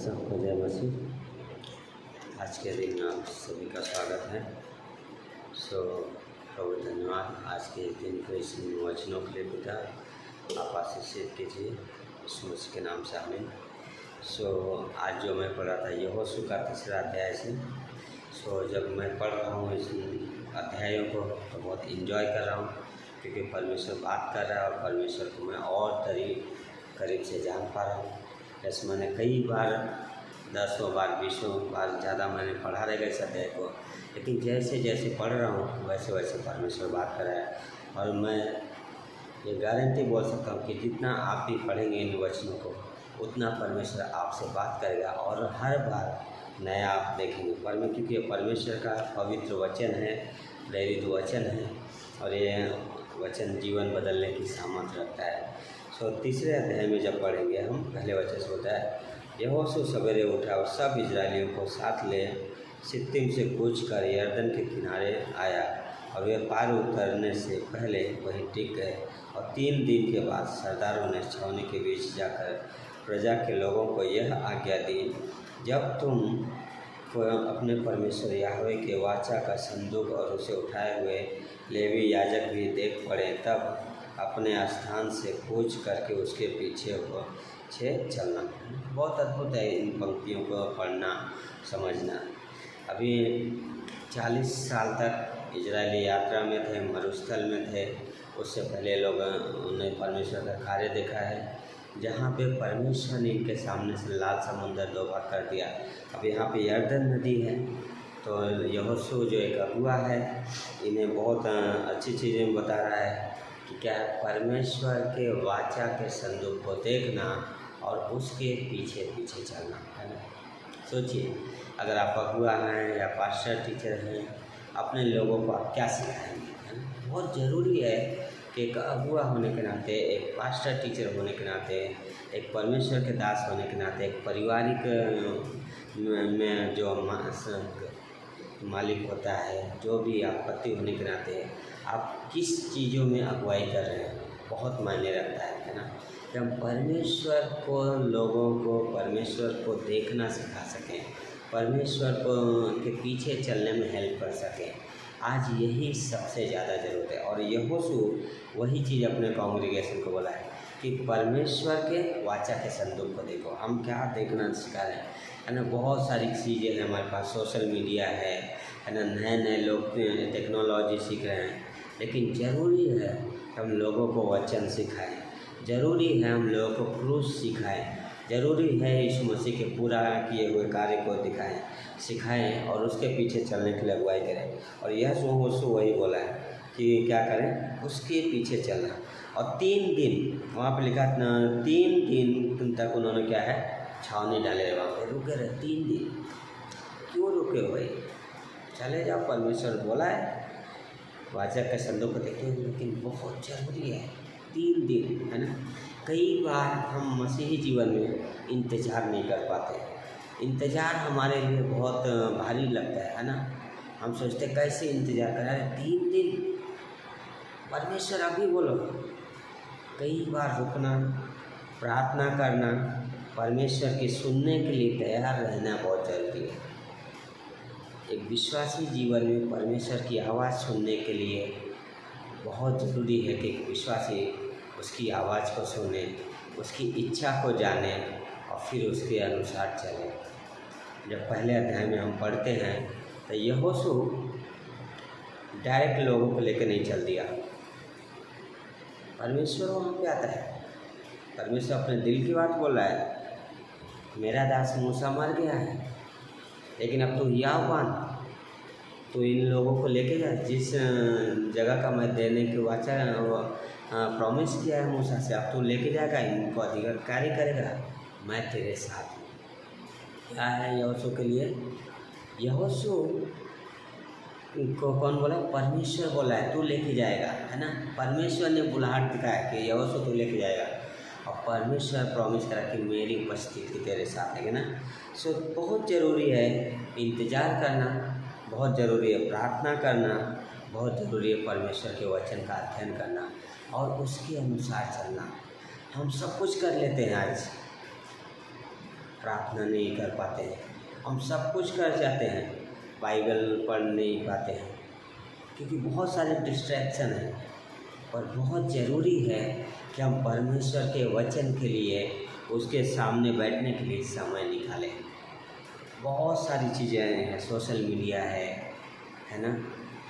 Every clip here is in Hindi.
सबको जय मसीह। आज के दिन आप सभी का स्वागत है। प्रभु धन्यवाद आज के दिन को इस वचनों के लिए पिता आप आशीषित कीजिए, यीशु मसीह के नाम से आमीन। आज जो मैं पढ़ रहा था यहोशू का 3रा अध्याय से। जब मैं पढ़ रहा हूँ इस अध्यायों को तो बहुत इन्जॉय कर रहा हूँ, क्योंकि परमेश्वर बात कर रहा है और परमेश्वर को मैं और करीब से जान पा रहा हूँ। जैसे मैंने कई बार 10 बार 20 बार ज़्यादा मैंने पढ़ा रहेगा इस अध्याय को, लेकिन जैसे जैसे पढ़ रहा हूँ वैसे वैसे परमेश्वर बात कर रहा है। और मैं ये गारंटी बोल सकता हूँ कि जितना आप भी पढ़ेंगे इन वचनों को उतना परमेश्वर आपसे बात करेगा और हर बार नया आप देखेंगे। क्योंकि परमेश्वर का पवित्र वचन है, प्रेरित वचन है और ये वचन जीवन बदलने की सामर्थ्य रखता है। 3रे अध्याय में जब पढ़ेंगे हम पहले वचन से होता है, यहोशू सवेरे उठा और सब इजरायलियों को साथ ले शित्तीम से कूच कर यरदन के किनारे आया और वे पार उतरने से पहले वहीं टिक गए। और 3 दिन के बाद सरदारों ने छावनी के बीच जाकर प्रजा के लोगों को यह आज्ञा दी, जब तुम को अपने परमेश्वर याहवे के वाचा का संदूक और उसे उठाए हुए लेवी याजक भी देख पड़े, तब अपने स्थान से कूच करके उसके पीछे चलना। बहुत अद्भुत है इन पंक्तियों को पढ़ना समझना। अभी 40 साल तक इजरायली यात्रा में थे, मरुस्थल में थे। उससे पहले लोग उन्हें परमेश्वर का कार्य देखा है, जहाँ पे परमेश्वर ने इनके सामने से लाल समुंदर 2 भाग कर दिया। अब यहाँ पे यरदन नदी है। तो यहोशू जो एक अगुआ है, इन्हें बहुत अच्छी चीज़ें बता रहा है कि क्या है, परमेश्वर के वाचा के संदूक को देखना और उसके पीछे पीछे चलना, है ना। सोचिए, अगर आप अगुआ हैं या पास्टर टीचर हैं, अपने लोगों को आप क्या सिखाएंगे, है ना। बहुत ज़रूरी है कि एक अगुआ होने के नाते, एक पास्टर टीचर होने के नाते, एक परमेश्वर के दास होने के नाते, एक पारिवारिक में जो मालिक होता है, जो भी आप पति होने के नाते आप किस चीज़ों में अगुवाई कर रहे हैं, बहुत मायने रखता है ना। कि हम परमेश्वर को, लोगों को परमेश्वर को देखना सिखा सकें, परमेश्वर को के पीछे चलने में हेल्प कर सकें, आज यही सबसे ज़्यादा ज़रूरत है। और यहोशू वही चीज़ अपने कांग्रेगेशन को बोला है कि परमेश्वर के वाचा के संदूक को देखो। हम क्या देखना सिखा रहे हैं, है ना। बहुत सारी चीज़ें हैं हमारे पास, सोशल मीडिया है ना, नए लोग टेक्नोलॉजी सीख रहे हैं, लेकिन ज़रूरी है हम लोगों को वचन सिखाएं, ज़रूरी है हम लोगों को क्रूस सिखाएं, ज़रूरी है यीशु मसीह के पूरा किए हुए कार्य को सिखाएं और उसके पीछे चलने के लिए अगुवाई करें। और यहोशू वही बोला है कि क्या करें, उसके पीछे चलना। और 3 दिन वहाँ पर लिखा 3 दिन तक उन्होंने क्या है, छावनी डाले, वहाँ पर रुके रहे 3 दिन। क्यों रुके हुए, चले जाओ, परमेश्वर बोला है, वाचा का संदूक को देखते हैं, लेकिन बहुत ज़रूरी है 3 दिन, है ना। कई बार हम मसीही जीवन में इंतज़ार नहीं कर पाते, इंतज़ार हमारे लिए बहुत भारी लगता है ना। हम सोचते कैसे इंतज़ार करें, 3 दिन परमेश्वर अभी बोलो। कई बार रुकना, प्रार्थना करना, परमेश्वर की सुनने के लिए तैयार रहना बहुत ज़रूरी है। एक विश्वासी जीवन में परमेश्वर की आवाज़ सुनने के लिए बहुत ज़रूरी है कि एक विश्वासी उसकी आवाज़ को सुने, उसकी इच्छा को जाने और फिर उसके अनुसार चले। जब पहले अध्याय में हम पढ़ते हैं तो यहोशू डायरेक्ट लोगों को लेकर नहीं चल दिया, परमेश्वर वहाँ पे आता है। परमेश्वर अपने दिल की बात बोल रहा है, मेरा दास मूसा मर गया है, लेकिन अब तू याव बांध, तो इन लोगों को लेके जा, जिस जगह का मैं देने के वाचा प्रॉमिस किया है मूसा से, अब तू लेके जाएगा, इनको अधिकारी करेगा, मैं तेरे साथ हूँ। क्या है यहोशू के लिए, यहोशू को कौन बोला, परमेश्वर बोला है तू लेके जाएगा, है ना। परमेश्वर ने बुलाहट दिखाया कि यहोशू तू लेके जाएगा, और परमेश्वर प्रॉमिस करा कि मेरी उपस्थिति तेरे साथ है ना। बहुत ज़रूरी है इंतज़ार करना, बहुत ज़रूरी है प्रार्थना करना, बहुत ज़रूरी है परमेश्वर के वचन का अध्ययन करना और उसके अनुसार चलना। हम सब कुछ कर लेते हैं आज, प्रार्थना नहीं कर पाते हैं। हम सब कुछ कर जाते हैं, बाइबल पढ़ नहीं पाते हैं, क्योंकि बहुत सारे डिस्ट्रैक्शन हैं। और बहुत ज़रूरी है कि हम परमेश्वर के वचन के लिए, उसके सामने बैठने के लिए समय निकालें। बहुत सारी चीज़ें हैं, सोशल मीडिया है ना।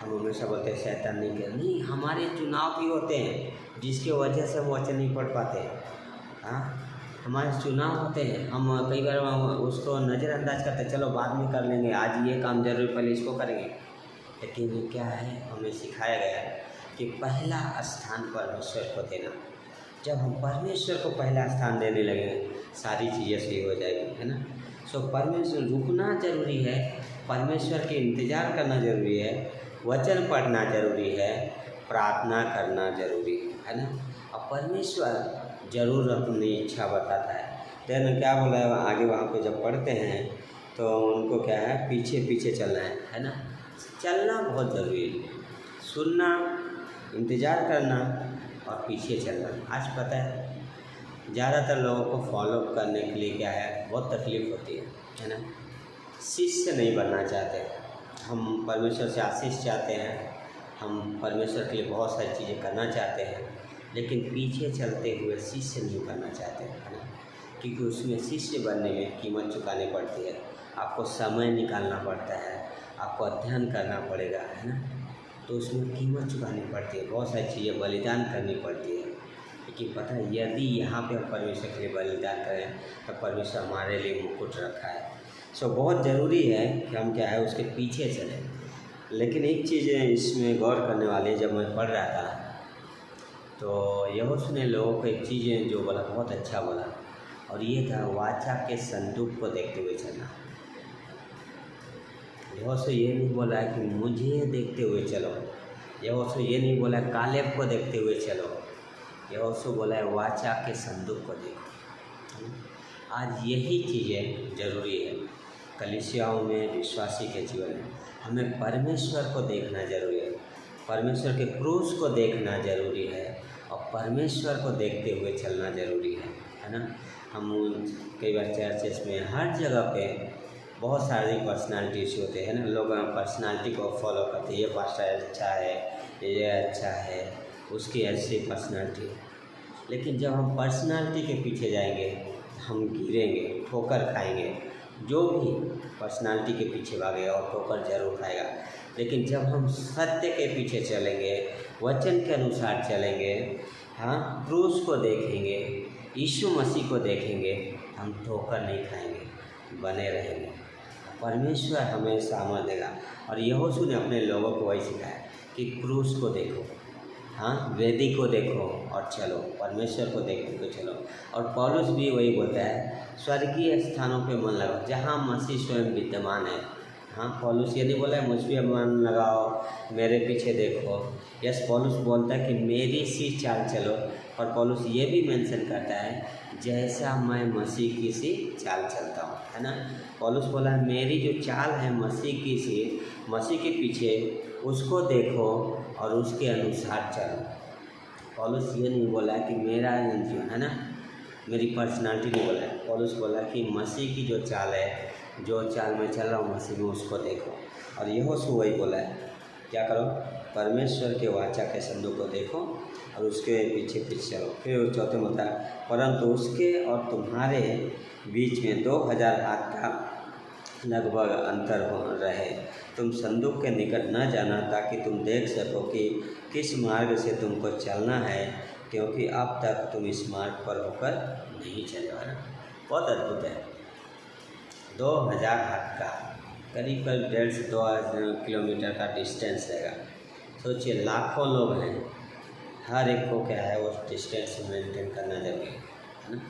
हम हमेशा बोलते हैं शैतान नहीं कर, नहीं, हमारे चुनाव भी होते हैं जिसके वजह से हम वचन नहीं पढ़ पाते। हाँ, हमारे चुनाव होते हैं, हम कई बार उसको नज़रअंदाज करते हैं, चलो बाद में कर लेंगे, आज ये काम जरूरी, पहले इसको करेंगे। लेकिन क्या है, हमें सिखाया गया है कि पहला स्थान परमेश्वर को देना। जब हम परमेश्वर को पहला स्थान देने लगेंगे, सारी चीज़ें सही हो जाएगी, है ना। सो परमेश्वर रुकना जरूरी है, परमेश्वर के इंतज़ार करना जरूरी है, वचन पढ़ना जरूरी है, प्रार्थना करना जरूरी है ना। और परमेश्वर जरूर अपनी इच्छा बताता है। देन क्या बोला है आगे, वहाँ पे जब पढ़ते हैं तो उनको क्या है, पीछे पीछे चलना है ना। चलना बहुत ज़रूरी है, सुनना, इंतज़ार करना और पीछे चलना। आज पता है ज़्यादातर लोगों को फॉलो करने के लिए क्या है, बहुत तकलीफ़ होती है ना। शिष्य नहीं बनना चाहते, हम परमेश्वर से आशीष चाहते हैं, हम परमेश्वर के लिए बहुत सारी चीज़ें करना चाहते हैं, लेकिन पीछे चलते हुए शिष्य नहीं बनना चाहते, है ना। क्योंकि उसमें शिष्य बनने में कीमत चुकानी पड़ती है, आपको समय निकालना पड़ता है, आपको अध्ययन करना पड़ेगा, है ना। तो उसमें कीमत चुकानी पड़ती है, बहुत सारी चीज़ें बलिदान करनी पड़ती है। लेकिन पता है, यदि यहाँ पे हम परमेश्वर के लिए बलिदान करें तो परमेश्वर हमारे लिए मुकुट रखा है। सो बहुत ज़रूरी है कि हम क्या है, उसके पीछे चलें। लेकिन एक चीज़ इसमें गौर करने वाली, जब मैं पढ़ रहा था तो यहोशू ने लोगों को एक चीज़ जो बोला, बहुत अच्छा बोला, और ये था वाचा के संदूक को देखते हुए चलना। यहोशू ये नहीं बोला है कि मुझे देखते हुए चलो, यहोशू ये नहीं बोला कालेब को देखते हुए चलो, यहोशू बोला है वाचा के संदूक को देखो। आज यही चीज़ें ज़रूरी है कलीसियाओं में, विश्वासी के जीवन में। हमें परमेश्वर को देखना जरूरी है, परमेश्वर के क्रूस को देखना जरूरी है, और परमेश्वर को देखते हुए चलना जरूरी है ना। हम कई बार चर्चेस में, हर जगह पे बहुत सारी पर्सनालिटीज होते हैं ना, लोग पर्सनालिटी को फॉलो करते हैं, ये पास्टर अच्छा है, ये अच्छा है, उसकी ऐसी पर्सनालिटी। लेकिन जब हम पर्सनालिटी के पीछे जाएंगे हम गिरेंगे, ठोकर खाएंगे। जो भी पर्सनालिटी के पीछे भागेगा और ठोकर जरूर खाएगा। लेकिन जब हम सत्य के पीछे चलेंगे, वचन के अनुसार चलेंगे, हाँ, क्रूस को देखेंगे, यीशु मसीह को देखेंगे, हम ठोकर नहीं खाएंगे, बने रहेंगे। परमेश्वर हमें सामर्थ देगा। और यहोशू ने अपने लोगों को वही सिखाया कि क्रूस को देखो, हाँ, वेदी को देखो और चलो, परमेश्वर को देखो तो चलो। और पौलुस भी वही बोलता है, स्वर्गीय स्थानों पे मन लगाओ जहाँ मसीह स्वयं विद्यमान है। हाँ, पौलुस ये नहीं बोला है मुझ पे मन लगाओ, मेरे पीछे देखो। यस, पौलुस बोलता है कि मेरी सी चाल चलो। और पौलुस ये भी मेंशन करता है जैसा मैं मसीह की सी चाल चलता हूँ, है ना। पौलुस बोला मेरी जो चाल है मसीह की सी, मसीह के पीछे, उसको देखो और उसके अनुसार चलो। पौलुस ये नहीं बोला कि मेरा जीवन, है ना, मेरी पर्सनालिटी नहीं बोला है। पौलुस बोला कि मसीह की जो चाल है, जो चाल मैं चल रहा हूँ मसीह में, उसको देखो। और यहोशू वही बोला है, क्या करो, परमेश्वर के वाचा के संदूक को देखो और उसके पीछे पीछे चलो। फिर चौथे में होता है, परंतु उसके और तुम्हारे बीच में 2000 हाथ का लगभग अंतर रहे। तुम संदूक के निकट न जाना ताकि तुम देख सको कि किस मार्ग से तुमको चलना है, क्योंकि अब तक तुम इस मार्ग पर होकर नहीं चले हो। बहुत अद्भुत है। 2000 हाथ का, करीब करीब 1.5 से 2 किलोमीटर का डिस्टेंस रहेगा। सोचिए, लाखों लोग हैं, हर एक को क्या है, वो डिस्टेंस मेंटेन करना जरूरी है ना।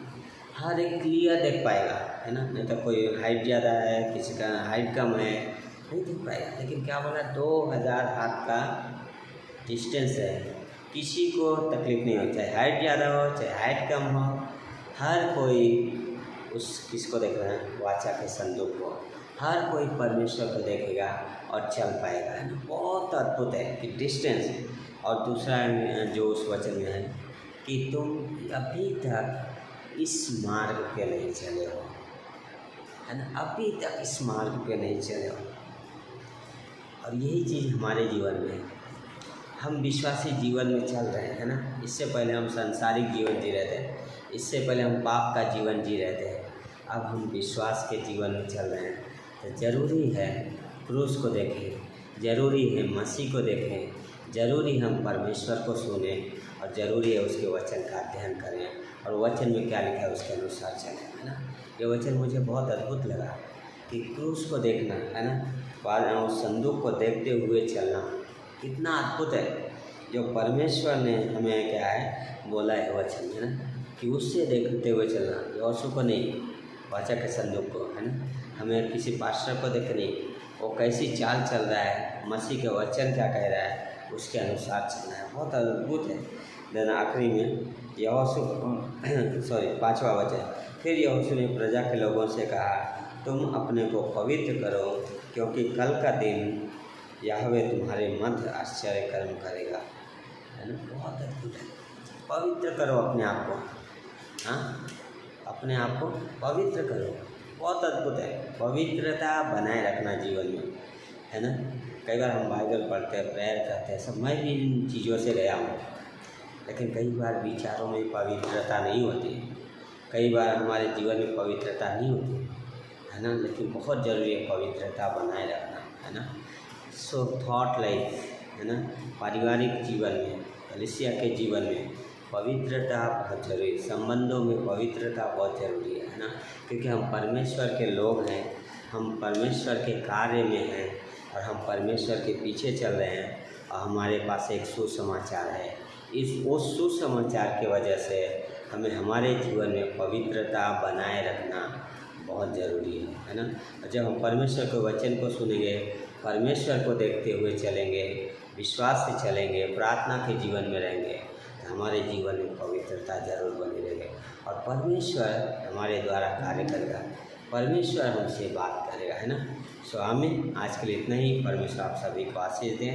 हर एक क्लियर देख पाएगा, है ना। नहीं तो कोई हाइट ज़्यादा है, किसी का हाइट कम है, नहीं देख पाएगा। लेकिन क्या बोला, 2000 हाथ का डिस्टेंस है, किसी को तकलीफ नहीं हो, चाहे हाइट ज़्यादा हो चाहे हाइट कम हो, हर कोई उस किसको देख रहे हैं, वाचा के संदूक को। हर कोई परमेश्वर को देखेगा और चल पाएगा, है ना। बहुत अद्भुत है कि डिस्टेंस। और दूसरा जो उस वचन में है कि तुम अभी तक इस मार्ग पे नहीं चले हो, है ना, अभी तक इस मार्ग पे नहीं चले हो। और यही चीज़ हमारे जीवन में है, हम विश्वासी जीवन में चल रहे हैं, है ना। इससे पहले हम सांसारिक जीवन जी रहे थे, इससे पहले हम पाप का जीवन जी रहे थे, अब हम विश्वास के जीवन में चल रहे हैं। तो ज़रूरी है क्रूस को देखें, ज़रूरी है मसीह को देखें, ज़रूरी हम परमेश्वर को सुने, और ज़रूरी है उसके वचन का अध्ययन करें, और वचन में क्या लिखा है उसके अनुसार चलें, है ना। ये वचन मुझे बहुत अद्भुत लगा कि क्रूस को देखना, है ना, उस संदूक को देखते हुए चलना कितना अद्भुत है। जो परमेश्वर ने हमें क्या है बोला है वचन, है ना, कि उससे देखते हुए चलना, यहोशू को नहीं, वचन के संदूक को, है ना। हमें किसी पास्टर को देख नहीं, वो कैसी चाल चल रहा है, मसीह के वचन क्या कह रहा है, उसके अनुसार चलना है। बहुत अद्भुत है। देन आखिरी में यहोशू 5वां वचन, फिर यहोशू ने प्रजा के लोगों से कहा, तुम अपने को पवित्र करो, क्योंकि कल का दिन यहोवा तुम्हारे मध्य आश्चर्य कर्म करेगा, है ना। बहुत अद्भुत है। पवित्र करो अपने आप को, हाँ, अपने आप को पवित्र करो। बहुत अद्भुत है, पवित्रता बनाए रखना जीवन में, है ना। कई बार हम बाइबल पढ़ते हैं, प्रेयर करते हैं, सब मैं भी इन चीज़ों से गया हूँ, लेकिन कई बार विचारों में पवित्रता नहीं होती, कई बार हमारे जीवन में पवित्रता नहीं होती, है ना। लेकिन बहुत ज़रूरी है पवित्रता बनाए रखना, है ना। सो थॉट लाइफ, है ना, पारिवारिक जीवन में, कलीसिया के जीवन में पवित्रता बहुत जरूरी, संबंधों में पवित्रता बहुत ज़रूरी है ना। क्योंकि हम परमेश्वर के लोग हैं, हम परमेश्वर के कार्य में हैं, और हम परमेश्वर के पीछे चल रहे हैं, और हमारे पास एक सुसमाचार है। उस सुसमाचार की वजह से हमें हमारे जीवन में पवित्रता बनाए रखना बहुत ज़रूरी है ना। जब हम परमेश्वर के वचन को सुनेंगे, परमेश्वर को देखते हुए चलेंगे, विश्वास से चलेंगे, प्रार्थना के जीवन में रहेंगे, तो हमारे जीवन में पवित्रता जरूर बनी रहेगी, और परमेश्वर हमारे द्वारा कार्य करेगा, परमेश्वर हमसे बात करेगा, है ना। सो आमीन। आज के लिए इतना ही। परमेश्वर आप सभी को आशीष दें।